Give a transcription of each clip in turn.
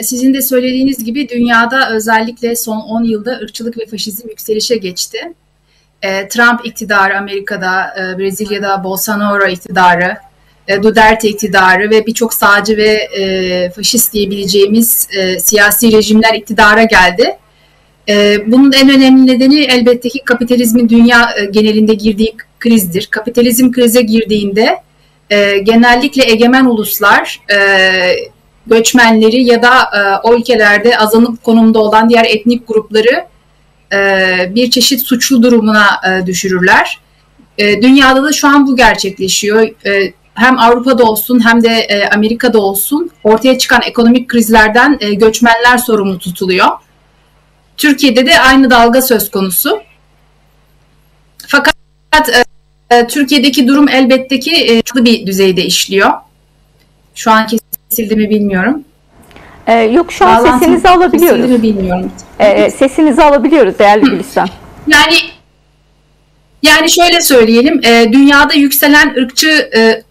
Sizin de söylediğiniz gibi dünyada özellikle son 10 yılda ırkçılık ve faşizm yükselişe geçti. Trump iktidarı Amerika'da, Brezilya'da Bolsonaro iktidarı, Duterte iktidarı ve birçok sağcı ve faşist diyebileceğimiz siyasi rejimler iktidara geldi. Bunun en önemli nedeni elbette ki kapitalizmin dünya genelinde girdiği krizdir. Kapitalizm krize girdiğinde genellikle egemen uluslar göçmenleri ya da o ülkelerde azınlık konumda olan diğer etnik grupları bir çeşit suçlu durumuna düşürürler. Dünyada da şu an bu gerçekleşiyor. Hem Avrupa'da olsun hem de Amerika'da olsun ortaya çıkan ekonomik krizlerden göçmenler sorumlu tutuluyor. Türkiye'de de aynı dalga söz konusu. Fakat Türkiye'deki durum elbette ki çok bir düzeyde işliyor. Şu an kesildi mi bilmiyorum. Yok, şu an sesinizi alabiliyoruz. Kesildi mi bilmiyorum. Sesinizi alabiliyoruz değerli Gülistan. Yani şöyle söyleyelim, dünyada yükselen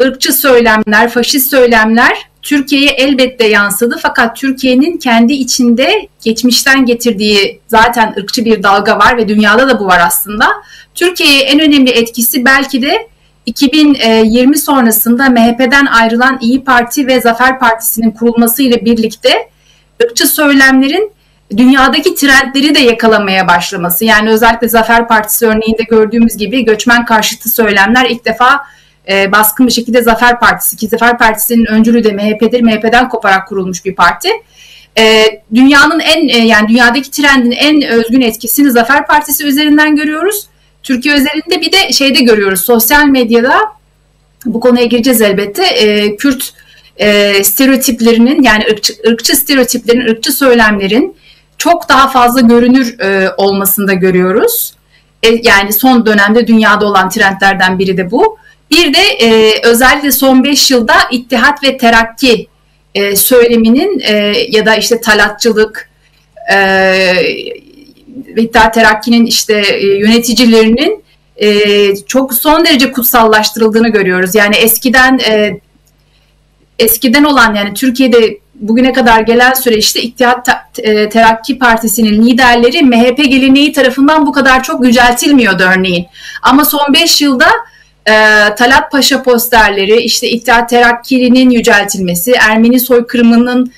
ırkçı söylemler, faşist söylemler Türkiye'ye elbette yansıdı. Fakat Türkiye'nin kendi içinde geçmişten getirdiği zaten ırkçı bir dalga var ve dünyada da bu var aslında. Türkiye'ye en önemli etkisi belki de 2020 sonrasında MHP'den ayrılan İyi Parti ve Zafer Partisi'nin kurulmasıyla birlikte ırkçı söylemlerin dünyadaki trendleri de yakalamaya başlaması. Yani özellikle Zafer Partisi örneğinde gördüğümüz gibi göçmen karşıtı söylemler ilk defa baskın bir şekilde Zafer Partisi, ki Zafer Partisi'nin öncülüğü de MHP'dir. MHP'den koparak kurulmuş bir parti. Dünyanın yani dünyadaki trendin en özgün etkisini Zafer Partisi üzerinden görüyoruz. Türkiye özelinde bir de şeyde görüyoruz. Sosyal medyada, bu konuya gireceğiz elbette. Kürt stereotiplerinin, yani ırkçı stereotiplerin, ırkçı söylemlerin çok daha fazla görünür olmasını da görüyoruz. Yani son dönemde dünyada olan trendlerden biri de bu. Bir de özellikle son 5 yılda İttihat ve Terakki söyleminin ya da işte talatçılık, İttihat Terakki'nin işte yöneticilerinin çok son derece kutsallaştırıldığını görüyoruz. Yani eskiden olan, yani Türkiye'de bugüne kadar gelen süreçte İttihat Terakki Partisi'nin liderleri MHP geleneği tarafından bu kadar çok yüceltilmiyordu örneğin. Ama son 5 yılda Talat Paşa posterleri, işte İttihat Terakki'nin yüceltilmesi, Ermeni soykırımının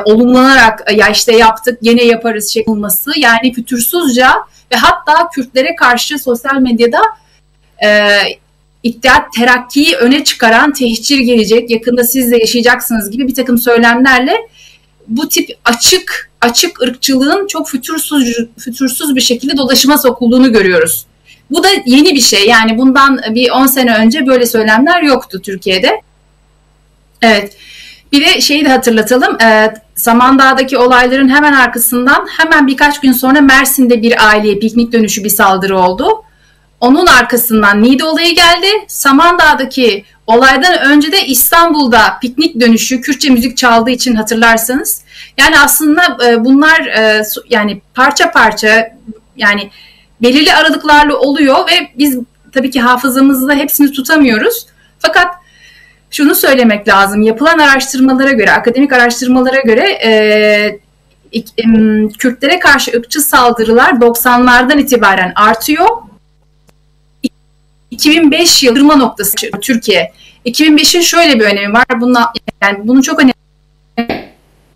olumlanarak ya işte yaptık gene yaparız şeklinde, yani fütursuzca ve hatta Kürtlere karşı sosyal medyada İttihat Terakki'yi öne çıkaran, tehcir gelecek, yakında siz de yaşayacaksınız gibi bir takım söylemlerle bu tip açık ırkçılığın çok fütursuz bir şekilde dolaşıma sokulduğunu görüyoruz. Bu da yeni bir şey. Yani bundan bir 10 sene önce böyle söylemler yoktu Türkiye'de. Evet. Bir de şeyi de hatırlatalım. Samandağ'daki olayların hemen arkasından hemen birkaç gün sonra Mersin'de bir aileye piknik dönüşü bir saldırı oldu. Onun arkasından Niğde olayı geldi. Samandağ'daki olaydan önce de İstanbul'da piknik dönüşü Kürtçe müzik çaldığı için, hatırlarsanız. Yani aslında bunlar yani parça parça, yani belirli aralıklarla oluyor ve biz tabii ki hafızamızda hepsini tutamıyoruz. Fakat şunu söylemek lazım. Yapılan araştırmalara göre, akademik araştırmalara göre Kürtlere karşı ırkçı saldırılar 90'lardan itibaren artıyor. 2005 yılı kırılma noktası Türkiye. 2005'in şöyle bir önemi var. Bunun çok önemli.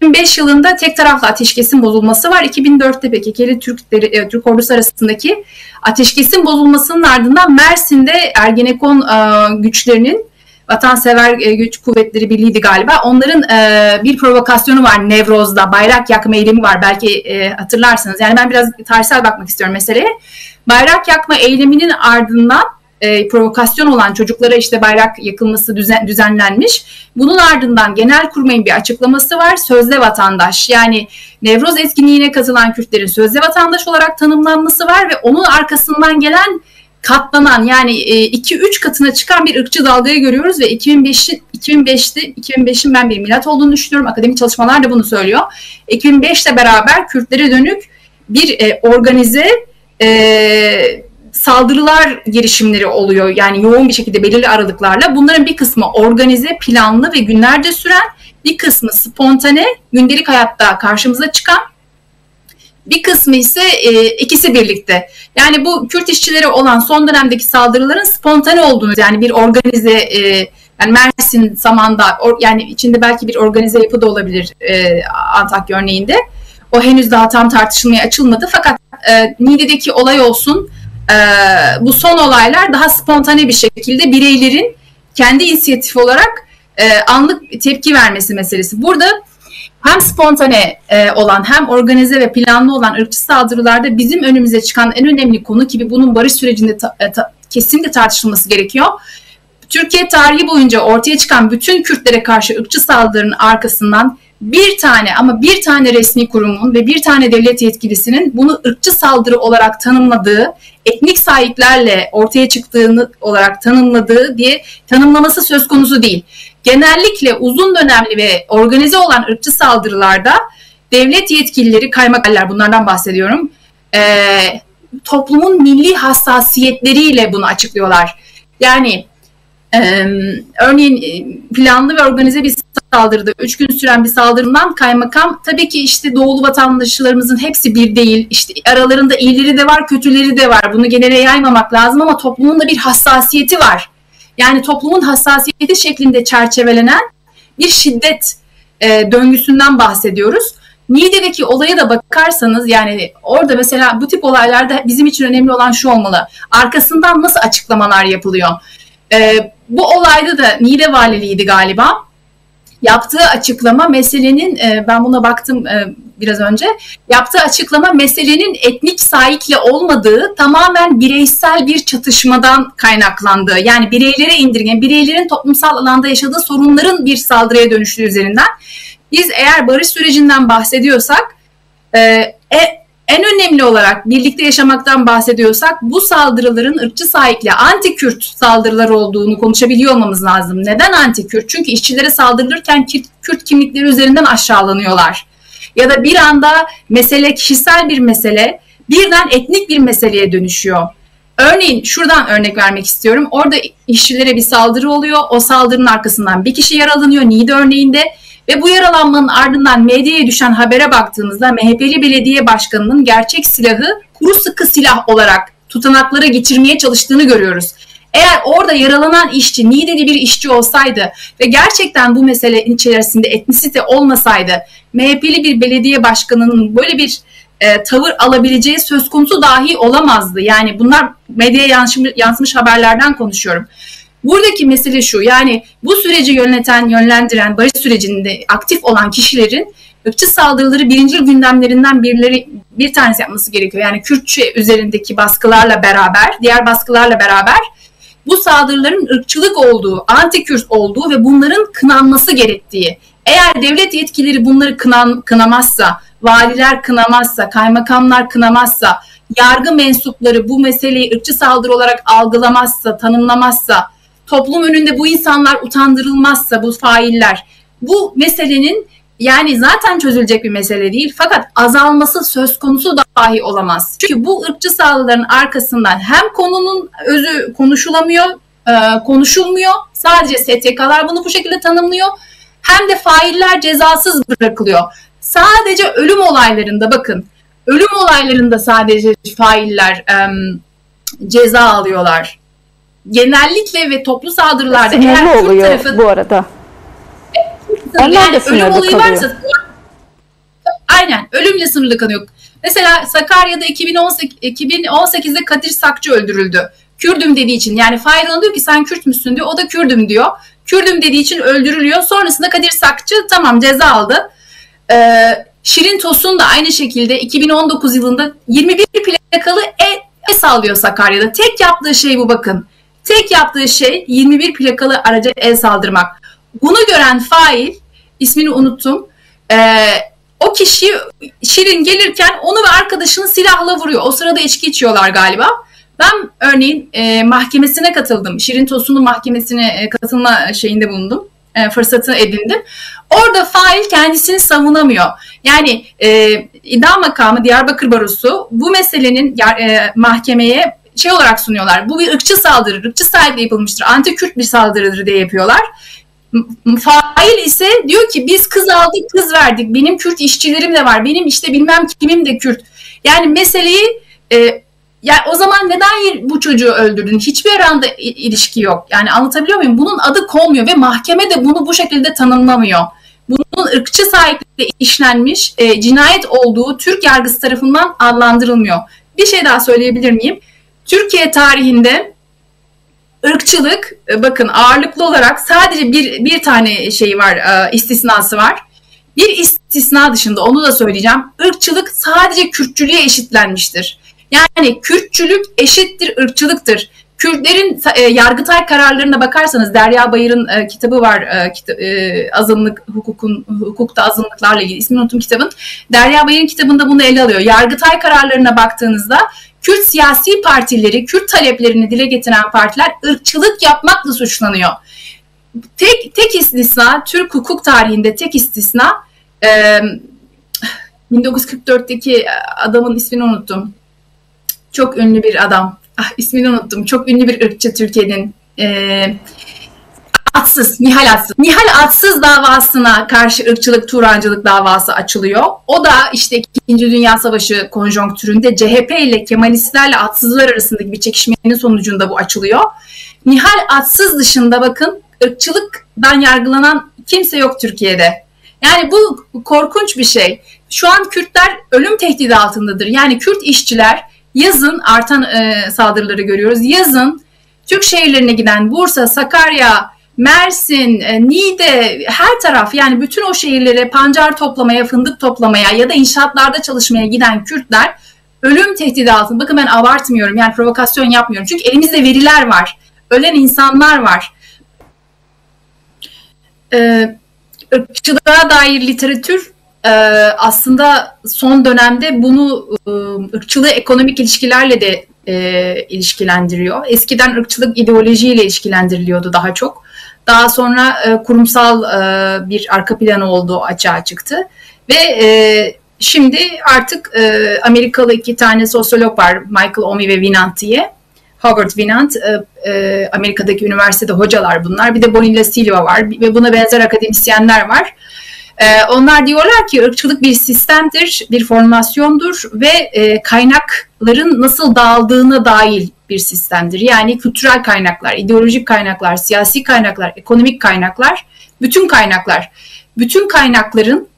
2005 yılında tek taraflı ateşkesin bozulması var. 2004'te PKK'li Türk ordusu arasındaki ateşkesin bozulmasının ardından Mersin'de Ergenekon güçlerinin, Vatansever Güç Kuvvetleri Birliği'ydi galiba, onların bir provokasyonu var Nevroz'da. Bayrak yakma eylemi var, belki hatırlarsınız. Yani ben biraz tarihsel bakmak istiyorum meseleye. Bayrak yakma eyleminin ardından provokasyon olan çocuklara işte bayrak yakılması düzenlenmiş. Bunun ardından Genelkurmay'ın bir açıklaması var. Sözde vatandaş, yani Nevroz etkinliğine katılan Kürtlerin sözde vatandaş olarak tanımlanması var ve onun arkasından gelen, katlanan, yani 2-3 katına çıkan bir ırkçı dalgayı görüyoruz ve 2005'in ben bir milat olduğunu düşünüyorum. Akademik çalışmalar da bunu söylüyor. 2005'le beraber Kürtlere dönük bir organize saldırılar girişimleri oluyor. Yani yoğun bir şekilde belirli aralıklarla. Bunların bir kısmı organize, planlı ve günlerce süren, bir kısmı spontane, gündelik hayatta karşımıza çıkan, bir kısmı ise ikisi birlikte. Yani bu Kürt işçileri olan son dönemdeki saldırıların spontane olduğunu, yani bir organize, yani Mersin, Saman'da, yani içinde belki bir organize yapı da olabilir Antakya örneğinde. O henüz daha tam tartışılmaya açılmadı. Fakat Niğde'deki olay olsun, bu son olaylar daha spontane bir şekilde bireylerin kendi inisiyatif olarak anlık tepki vermesi meselesi. Burada hem spontane olan hem organize ve planlı olan ırkçı saldırılarda bizim önümüze çıkan en önemli konu, ki bunun barış sürecinde kesinlikle tartışılması gerekiyor. Türkiye tarihi boyunca ortaya çıkan bütün Kürtlere karşı ırkçı saldırının arkasından bir tane resmi kurumun ve bir tane devlet yetkilisinin bunu ırkçı saldırı olarak tanımladığı, etnik sahiplerle ortaya çıktığını olarak tanımladığı diye tanımlaması söz konusu değil. Genellikle uzun dönemli ve organize olan ırkçı saldırılarda devlet yetkilileri, kaymakamlar, bunlardan bahsediyorum, toplumun milli hassasiyetleriyle bunu açıklıyorlar. Yani örneğin planlı ve organize bir saldırıda 3 gün süren bir saldırından kaymakam, tabii ki işte doğulu vatandaşlarımızın hepsi bir değil, işte aralarında iyileri de var, kötüleri de var, bunu genele yaymamak lazım, ama toplumun da bir hassasiyeti var. Yani toplumun hassasiyeti şeklinde çerçevelenen bir şiddet döngüsünden bahsediyoruz. Niğde'deki olaya da bakarsanız, yani orada mesela bu tip olaylarda bizim için önemli olan şu olmalı: arkasından nasıl açıklamalar yapılıyor? Bu olayda da Niğde Valiliğiydi galiba. Yaptığı açıklama meselenin, ben buna baktım biraz önce, yaptığı açıklama meselenin etnik sahikle olmadığı, tamamen bireysel bir çatışmadan kaynaklandığı, yani bireylere indirgen, bireylerin toplumsal alanda yaşadığı sorunların bir saldırıya dönüştüğü üzerinden. Biz eğer barış sürecinden bahsediyorsak, en önemli olarak birlikte yaşamaktan bahsediyorsak, bu saldırıların ırkçı sahikle anti-Kürt saldırılar olduğunu konuşabiliyor olmamız lazım. Neden anti-Kürt? Çünkü işçilere saldırılırken Kürt kimlikleri üzerinden aşağılanıyorlar. Ya da bir anda mesele kişisel bir mesele birden etnik bir meseleye dönüşüyor. Örneğin şuradan örnek vermek istiyorum. Orada işçilere bir saldırı oluyor. O saldırının arkasından bir kişi yaralanıyor Niğde örneğinde. Ve bu yaralanmanın ardından medyaya düşen habere baktığımızda MHP'li belediye başkanının gerçek silahı kuru sıkı silah olarak tutanaklara geçirmeye çalıştığını görüyoruz. Eğer orada yaralanan işçi Niğde'li bir işçi olsaydı ve gerçekten bu meselenin içerisinde etnisite olmasaydı, MHP'li bir belediye başkanının böyle bir tavır alabileceği söz konusu dahi olamazdı. Yani bunlar medyaya yansımış haberlerden konuşuyorum. Buradaki mesele şu: yani bu süreci yönlendiren, barış sürecinde aktif olan kişilerin ırkçı saldırıları birincil gündemlerinden bir tanesi yapması gerekiyor. Yani Kürtçe üzerindeki baskılarla beraber, diğer baskılarla beraber bu saldırıların ırkçılık olduğu, anti-Kürt olduğu ve bunların kınanması gerektiği. Eğer devlet yetkileri bunları kınamazsa, valiler kınamazsa, kaymakamlar kınamazsa, yargı mensupları bu meseleyi ırkçı saldırı olarak algılamazsa, tanımlamazsa, toplum önünde bu insanlar utandırılmazsa, bu failler, bu meselenin, yani zaten çözülecek bir mesele değil, fakat azalması söz konusu dahi olamaz. Çünkü bu ırkçı saldırıların arkasından hem konunun özü konuşulmuyor, sadece STK'lar bunu bu şekilde tanımlıyor, hem de failler cezasız bırakılıyor. Sadece ölüm olaylarında, bakın, ölüm olaylarında sadece failler ceza alıyorlar. Genellikle ve toplu saldırılarda sınırlı eğer oluyor tarafı, bu arada. Yani ölüm olayı varsa, aynen, ölümle sınırlı kalıyor. Mesela Sakarya'da 2018'de Kadir Sakçı öldürüldü. Kürdüm dediği için, yani fail ona diyor ki sen Kürt müsün diyor, o da Kürdüm diyor. Kürdüm dediği için öldürülüyor. Sonrasında Kadir Sakçı tamam ceza aldı. Şirin Tosun da aynı şekilde 2019 yılında 21 plakalı el sallıyor Sakarya'da. Tek yaptığı şey bu, bakın. Tek yaptığı şey 21 plakalı araca el saldırmak. Bunu gören fail, ismini unuttum, o kişi Şirin gelirken onu ve arkadaşını silahla vuruyor. O sırada içki içiyorlar galiba. Ben örneğin mahkemesine katıldım. Şirin Tosun'un mahkemesine katılma şeyinde bulundum. Fırsatı edindim. Orada fail kendisini savunamıyor. Yani iddia makamı Diyarbakır Barosu bu meselenin mahkemeye şey olarak sunuyorlar. Bu bir ırkçı saldırı, ırkçı sahip yapılmıştır, anti-Kürt bir saldırıdır diye yapıyorlar. Fail ise diyor ki biz kız aldık, kız verdik. Benim Kürt işçilerim de var. Benim işte bilmem kimim de Kürt. Yani meseleyi yani o zaman neden bu çocuğu öldürdün? Hiçbir aranda ilişki yok. Yani anlatabiliyor muyum? Bunun adı konmuyor ve mahkeme de bunu bu şekilde tanımlamıyor. Bunun ırkçı sahipliğiyle işlenmiş cinayet olduğu Türk yargısı tarafından adlandırılmıyor. Bir şey daha söyleyebilir miyim? Türkiye tarihinde ırkçılık, bakın ağırlıklı olarak sadece bir tane şey var, istisnası var. Bir istisna dışında onu da söyleyeceğim. Irkçılık sadece Kürtçülüğe eşitlenmiştir. Yani Kürtçülük eşittir ırkçılıktır. Kürtlerin Yargıtay kararlarına bakarsanız, Derya Bayır'ın kitabı var, azınlık hukukta azınlıklarla ilgili, ismini unuttum kitabın. Derya Bayır'ın kitabında bunu ele alıyor. Yargıtay kararlarına baktığınızda Kürt siyasi partileri, Kürt taleplerini dile getiren partiler ırkçılık yapmakla suçlanıyor. Tek istisna, Türk hukuk tarihinde tek istisna, 1944'teki adamın ismini unuttum. Çok ünlü bir adam. İsmini unuttum. Çok ünlü bir ırkçı Türkiye'nin. Atsız, Nihal Atsız. Nihal Atsız davasına karşı ırkçılık, Turancılık davası açılıyor. O da işte 2. Dünya Savaşı konjonktüründe CHP ile Kemalistlerle Atsızlar arasındaki bir çekişmenin sonucunda bu açılıyor. Nihal Atsız dışında bakın ırkçılıktan yargılanan kimse yok Türkiye'de. Yani bu korkunç bir şey. Şu an Kürtler ölüm tehdidi altındadır. Yani Kürt işçiler yazın artan saldırıları görüyoruz. Yazın Türk şehirlerine giden Bursa, Sakarya, Mersin, Niğde, her taraf, yani bütün o şehirlere pancar toplamaya, fındık toplamaya ya da inşaatlarda çalışmaya giden Kürtler ölüm tehdidi altında. Bakın ben abartmıyorum, yani provokasyon yapmıyorum. Çünkü elimizde veriler var. Ölen insanlar var. Irkçılığa dair literatür aslında son dönemde bunu ırkçılığı ekonomik ilişkilerle de ilişkilendiriyor. Eskiden ırkçılık ideolojiyle ilişkilendiriliyordu daha çok. Daha sonra kurumsal bir arka planı olduğu açığa çıktı. Ve şimdi artık Amerikalı 2 tane sosyolog var, Michael Omi ve Winant diye. Howard Winant, Amerika'daki üniversitede hocalar bunlar. Bir de Bonilla Silva var ve buna benzer akademisyenler var. Onlar diyorlar ki ırkçılık bir sistemdir, bir formasyondur ve kaynakların nasıl dağıldığına dair bir sistemdir. Yani kültürel kaynaklar, ideolojik kaynaklar, siyasi kaynaklar, ekonomik kaynaklar, bütün kaynakların,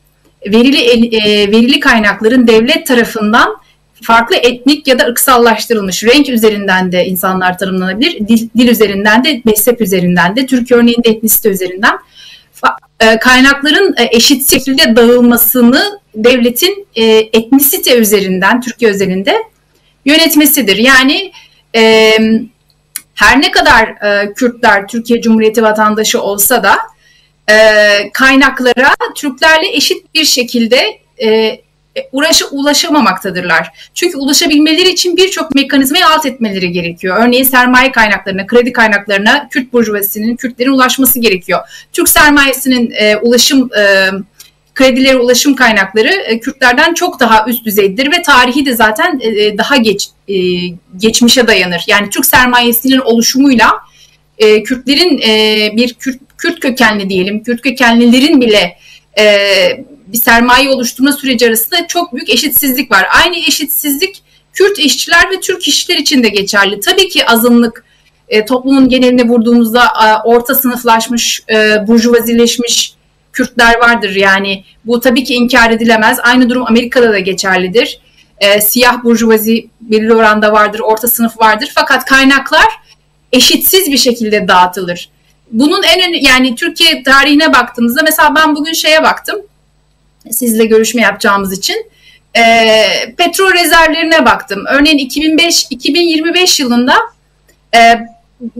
verili kaynakların devlet tarafından farklı etnik ya da ırksallaştırılmış, renk üzerinden de insanlar tanımlanabilir, dil üzerinden de, mezhep üzerinden de, Türkiye örneğinde etnisite üzerinden kaynakların eşit şekilde dağılmasını devletin etnisite üzerinden, Türkiye özelinde yönetmesidir. Yani her ne kadar Kürtler Türkiye Cumhuriyeti vatandaşı olsa da kaynaklara Türklerle eşit bir şekilde ulaşamamaktadırlar. Çünkü ulaşabilmeleri için birçok mekanizmayı alt etmeleri gerekiyor. Örneğin sermaye kaynaklarına, kredi kaynaklarına Kürt burjuvasinin, Kürtlerin ulaşması gerekiyor. Türk sermayesinin kredilere ulaşım kaynakları Kürtlerden çok daha üst düzeydir ve tarihi de zaten daha geçmişe dayanır. Yani Türk sermayesinin oluşumuyla Kürtlerin bir Kürt kökenli diyelim, Kürt kökenlilerin bile bir sermaye oluşturma süreci arasında çok büyük eşitsizlik var. Aynı eşitsizlik Kürt işçiler ve Türk işçiler için de geçerli. Tabii ki azınlık toplumun geneline vurduğumuzda orta sınıflaşmış, burjuvazileşmiş Kürtler vardır. Yani bu tabii ki inkar edilemez. Aynı durum Amerika'da da geçerlidir. Siyah burjuvazi belirli oranda vardır, orta sınıf vardır. Fakat kaynaklar eşitsiz bir şekilde dağıtılır. Bunun yani Türkiye tarihine baktığımızda mesela ben bugün şeye baktım. Sizle görüşme yapacağımız için petrol rezervlerine baktım. Örneğin 2025 yılında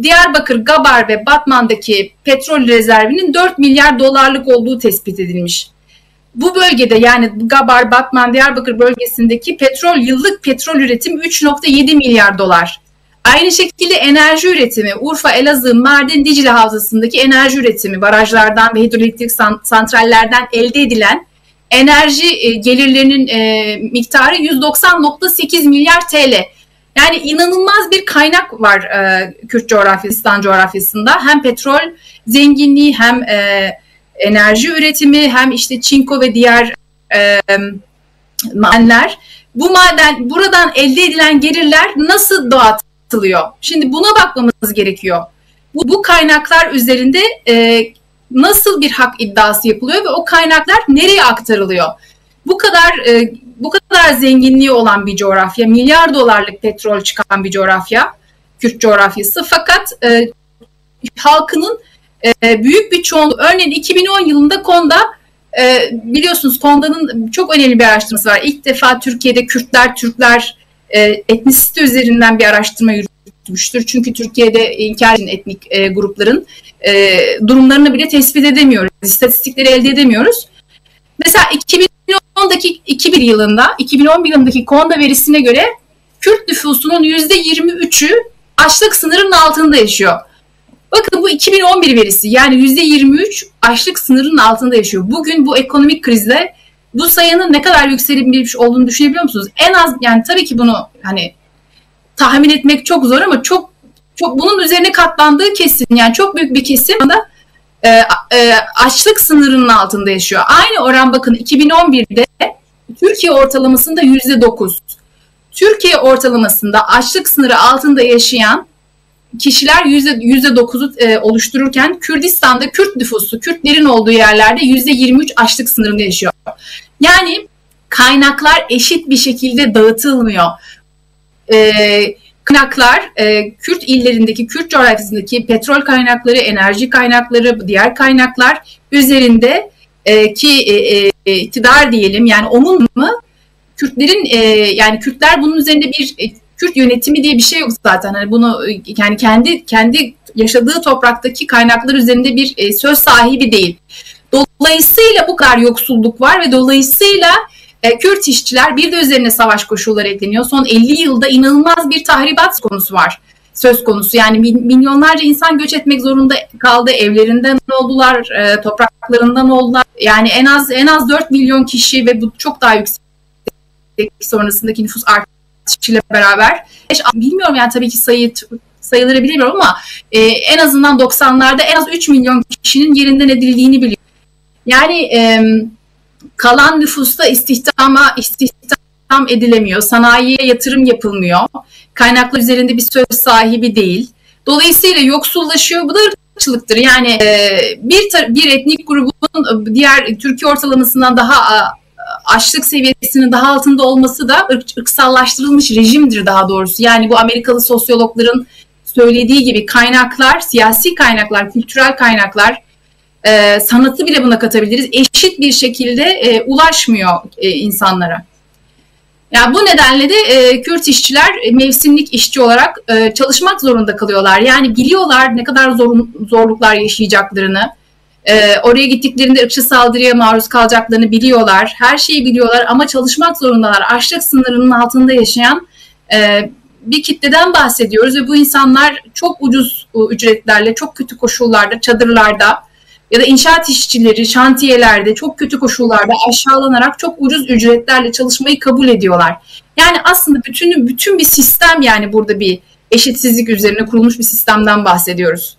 Diyarbakır, Gabar ve Batman'daki petrol rezervinin 4 milyar dolarlık olduğu tespit edilmiş. Bu bölgede, yani Gabar, Batman, Diyarbakır bölgesindeki yıllık petrol üretimi 3,7 milyar dolar. Aynı şekilde enerji üretimi, Urfa, Elazığ, Mardin, Dicle Havzası'ndaki enerji üretimi, barajlardan ve hidroelektrik santrallerden elde edilen enerji gelirlerinin miktarı 190,8 milyar TL. Yani inanılmaz bir kaynak var Kürt coğrafyasından coğrafyasında. Hem petrol zenginliği, hem enerji üretimi, hem işte çinko ve diğer madenler. Buradan elde edilen gelirler nasıl dağıtılıyor? Şimdi buna bakmamız gerekiyor. Bu kaynaklar üzerinde nasıl bir hak iddiası yapılıyor ve o kaynaklar nereye aktarılıyor? Bu kadar zenginliği olan bir coğrafya, milyar dolarlık petrol çıkan bir coğrafya, Kürt coğrafyası. Fakat halkının büyük bir çoğunluğu, örneğin 2010 yılında KONDA, biliyorsunuz KONDA'nın çok önemli bir araştırması var. İlk defa Türkiye'de Kürtler, Türkler etnisite üzerinden bir araştırma yürütmüştür. Çünkü Türkiye'de inkar edilen etnik grupların durumlarını bile tespit edemiyoruz. İstatistikleri elde edemiyoruz. Mesela 2011 yılındaki KONDA verisine göre Kürt nüfusunun %23'ü açlık sınırının altında yaşıyor. Bakın bu 2011 verisi, yani %23 açlık sınırının altında yaşıyor. Bugün bu ekonomik krizle bu sayının ne kadar yükselebilmiş olduğunu düşünebiliyor musunuz? En az, yani tabii ki bunu hani tahmin etmek çok zor ama çok bunun üzerine katlandığı kesin. Yani çok büyük bir kesim da açlık sınırının altında yaşıyor. Aynı oran bakın 2011'de Türkiye ortalamasında %9. Türkiye ortalamasında açlık sınırı altında yaşayan kişiler %9'u oluştururken Kürdistan'da Kürt nüfusu, Kürtlerin olduğu yerlerde %23 açlık sınırında yaşıyor. Yani kaynaklar eşit bir şekilde dağıtılmıyor. Kaynaklar Kürt illerindeki, Kürt coğrafyasındaki petrol kaynakları, enerji kaynakları, diğer kaynaklar üzerinde ki iktidar diyelim, yani onun mu Kürtlerin yani Kürtler bunun üzerinde bir Kürt yönetimi diye bir şey yok zaten. Hani bunu yani kendi yaşadığı topraktaki kaynaklar üzerinde bir söz sahibi değil. Dolayısıyla bu kadar yoksulluk var ve dolayısıyla Kürt işçiler, bir de üzerine savaş koşulları ekleniyor. Son 50 yılda inanılmaz bir tahribat konusu var. Söz konusu. Yani milyonlarca insan göç etmek zorunda kaldı. Evlerinden oldular, topraklarından oldular. Yani en az 4 milyon kişi ve bu çok daha yüksek sonrasındaki nüfus artışıyla beraber. Bilmiyorum yani, tabii ki sayıları bilmiyorum ama en azından 90'larda en az 3 milyon kişinin yerinden edildiğini biliyorum. Yani kalan nüfusta istihdam edilemiyor, sanayiye yatırım yapılmıyor, kaynaklar üzerinde bir söz sahibi değil. Dolayısıyla yoksullaşıyor. Bu da ırkçılıktır. Yani bir etnik grubun diğer Türkiye ortalamasından daha açlık seviyesinin daha altında olması da ırksallaştırılmış rejimdir daha doğrusu. Yani bu Amerikalı sosyologların söylediği gibi kaynaklar, siyasi kaynaklar, kültürel kaynaklar, sanatı bile buna katabiliriz, eşit bir şekilde ulaşmıyor insanlara. Yani bu nedenle de Kürt işçiler mevsimlik işçi olarak çalışmak zorunda kalıyorlar. Yani biliyorlar ne kadar zorluklar yaşayacaklarını, oraya gittiklerinde ırkçı saldırıya maruz kalacaklarını biliyorlar. Her şeyi biliyorlar ama çalışmak zorundalar. Açlık sınırının altında yaşayan bir kitleden bahsediyoruz ve bu insanlar çok ucuz ücretlerle, çok kötü koşullarda, çadırlarda ya da inşaat işçileri şantiyelerde çok kötü koşullarda aşağılanarak çok ucuz ücretlerle çalışmayı kabul ediyorlar. Yani aslında bütün bir sistem, yani burada bir eşitsizlik üzerine kurulmuş bir sistemden bahsediyoruz.